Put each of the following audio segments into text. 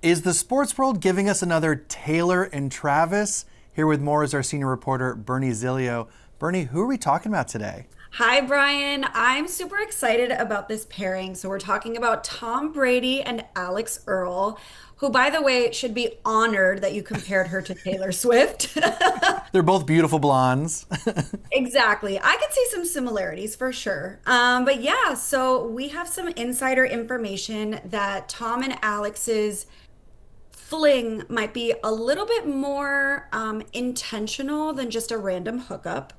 Is the sports world giving us another Taylor and Travis? Here with more is our senior reporter, Bernie Zilio. Bernie, who are we talking about today? Hi, Brian. I'm super excited about this pairing. So, we're talking about Tom Brady and Alix Earle, who, by the way, should be honored that you compared her to Taylor Swift. They're both beautiful blondes. Exactly. I could see some similarities for sure. But yeah, so we have some insider information that Tom and Alex's fling might be a little bit more intentional than just a random hookup.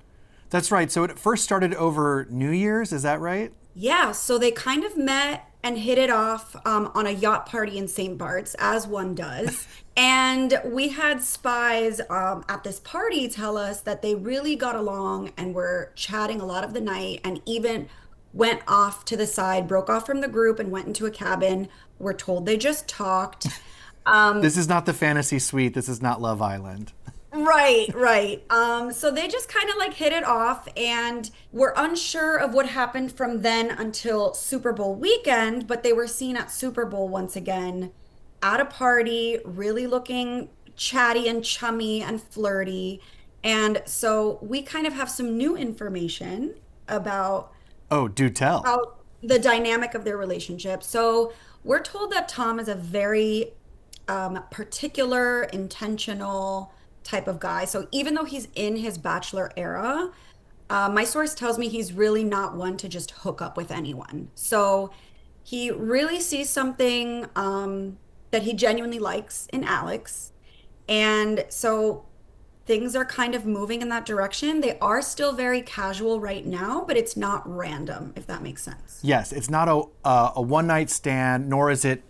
That's right. So it first started over New Year's, is that right? Yeah, so they kind of met and hit it off on a yacht party in St. Bart's, as one does. And we had spies at this party tell us that they really got along and were chatting a lot of the night and even went off to the side, broke off from the group and went into a cabin. We're told they just talked. This is not the fantasy suite. This is not Love Island. Right, right. So they just kind of like hit it off, and we're unsure of what happened from then until Super Bowl weekend, but they were seen at Super Bowl once again at a party, really looking chatty and chummy and flirty. And so we kind of have some new information about Oh, do tell. how the dynamic of their relationship. So we're told that Tom is a very particular, intentional type of guy. So even though he's in his bachelor era, my source tells me he's really not one to just hook up with anyone. So he really sees something that he genuinely likes in Alex. And so things are kind of moving in that direction. They are still very casual right now, but it's not random, if that makes sense. Yes, it's not a one night stand, nor is it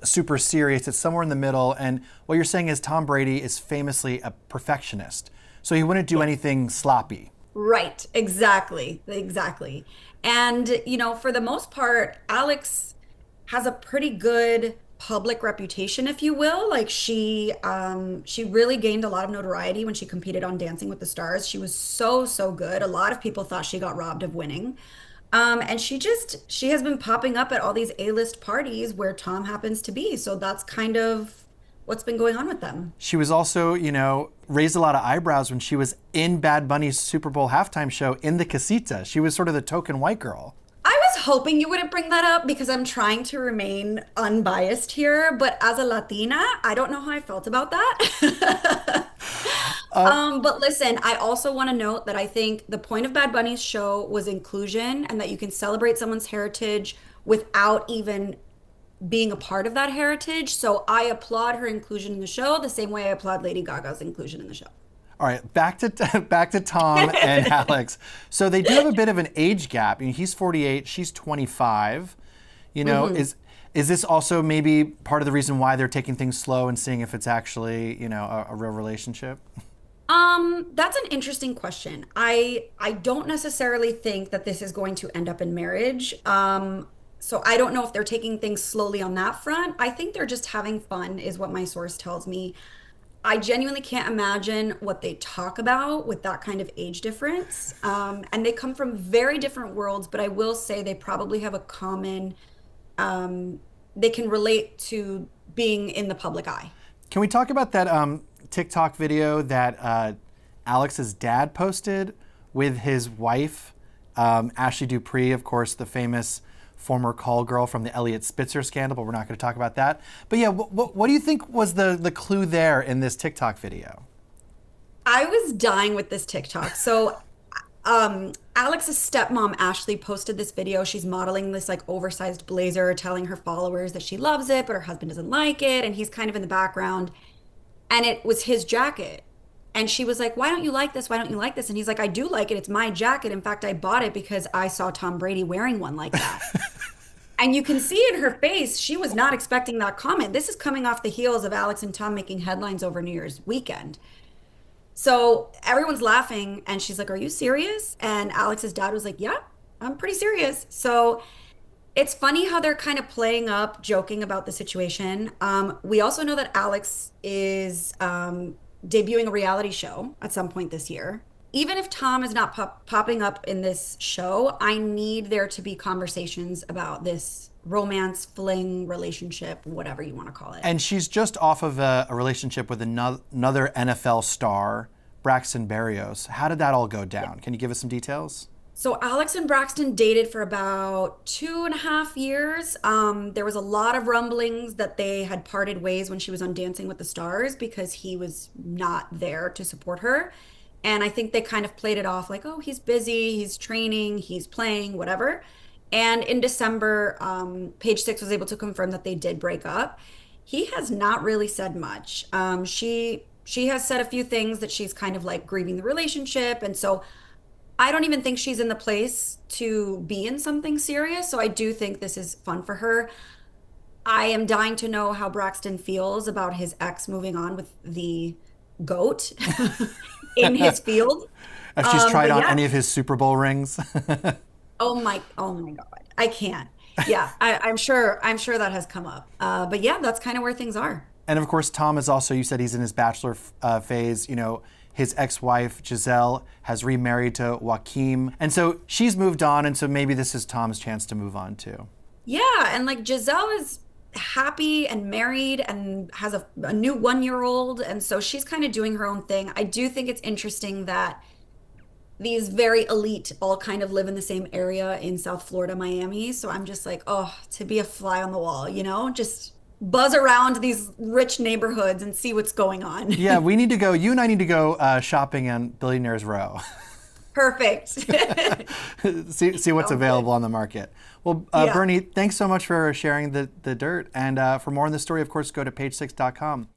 super serious. It's somewhere in the middle. And what you're saying is Tom Brady is famously a perfectionist. So he wouldn't do anything sloppy. Right, exactly, exactly. And, for the most part, Alex has a pretty good public reputation, if you will. Like she really gained a lot of notoriety when she competed on Dancing with the Stars. She was so, so good. A lot of people thought she got robbed of winning. And she has been popping up at all these A-list parties where Tom happens to be. So that's kind of what's been going on with them. She was also, raised a lot of eyebrows when she was in Bad Bunny's Super Bowl halftime show in the casita. She was sort of the token white girl. I was hoping you wouldn't bring that up because I'm trying to remain unbiased here, but as a Latina, I don't know how I felt about that. But listen, I also want to note that I think the point of Bad Bunny's show was inclusion and that you can celebrate someone's heritage without even being a part of that heritage. So I applaud her inclusion in the show the same way I applaud Lady Gaga's inclusion in the show. All right, back to back to Tom and Alex. So they do have a bit of an age gap. He's 48, she's 25. Is this also maybe part of the reason why they're taking things slow and seeing if it's actually, a real relationship? That's an interesting question. I don't necessarily think that this is going to end up in marriage. So I don't know if they're taking things slowly on that front. I think they're just having fun, is what my source tells me. I genuinely can't imagine what they talk about with that kind of age difference. And they come from very different worlds, but I will say they probably have a common, they can relate to being in the public eye. Can we talk about that TikTok video that Alex's dad posted with his wife, Ashley Dupree, of course, the famous former call girl from the Elliot Spitzer scandal, but we're not going to talk about that. But yeah, what do you think was the clue there in this TikTok video? I was dying with this TikTok. So, Alex's stepmom, Ashley, posted this video. She's modeling this like oversized blazer, telling her followers that she loves it, but her husband doesn't like it. And he's kind of in the background. And it was his jacket. And she was like, "Why don't you like this? Why don't you like this?" And he's like, "I do like it. It's my jacket. In fact, I bought it because I saw Tom Brady wearing one like that." And you can see in her face, she was not expecting that comment. This is coming off the heels of Alex and Tom making headlines over New Year's weekend. So everyone's laughing, and she's like, "Are you serious?" And Alex's dad was like, "Yeah, I'm pretty serious." So it's funny how they're kind of playing up, joking about the situation. We also know that Alex is debuting a reality show at some point this year. even if Tom is not popping up in this show, I need there to be conversations about this romance, fling, relationship, whatever you want to call it. And she's just off of a relationship with another NFL star, Braxton Berrios. How did that all go down? Can you give us some details? So Alex and Braxton dated for about 2.5 years. There was a lot of rumblings that they had parted ways when she was on Dancing with the Stars because he was not there to support her. And I think they kind of played it off like, oh, he's busy, he's training, he's playing, whatever. And in December, Page Six was able to confirm that they did break up. He has not really said much. She has said a few things that she's kind of like grieving the relationship, and so I don't even think she's in the place to be in something serious. So I do think this is fun for her. I am dying to know how Braxton feels about his ex moving on with the GOAT in his field. If she's tried But on yeah, any of his Super Bowl rings. oh my God, I can't. Yeah, I'm sure that has come up. But yeah, that's kind of where things are. And of course, Tom is also, you said he's in his bachelor phase. You know, his ex-wife, Giselle, has remarried to Joaquim. And so she's moved on. And so maybe this is Tom's chance to move on too. Yeah, and like Giselle is happy and married and has a new 1 year old. And so she's kind of doing her own thing. I do think it's interesting that these very elite all kind of live in the same area in South Florida, Miami. So I'm just like, oh, to be a fly on the wall, just buzz around these rich neighborhoods and see what's going on. Yeah, we need to go, you and I need to go shopping on Billionaires Row. Perfect. see what's Sounds available good. on the market. Well, Yeah. Bernie, thanks so much for sharing the dirt. And for more on this story, of course, go to page6.com.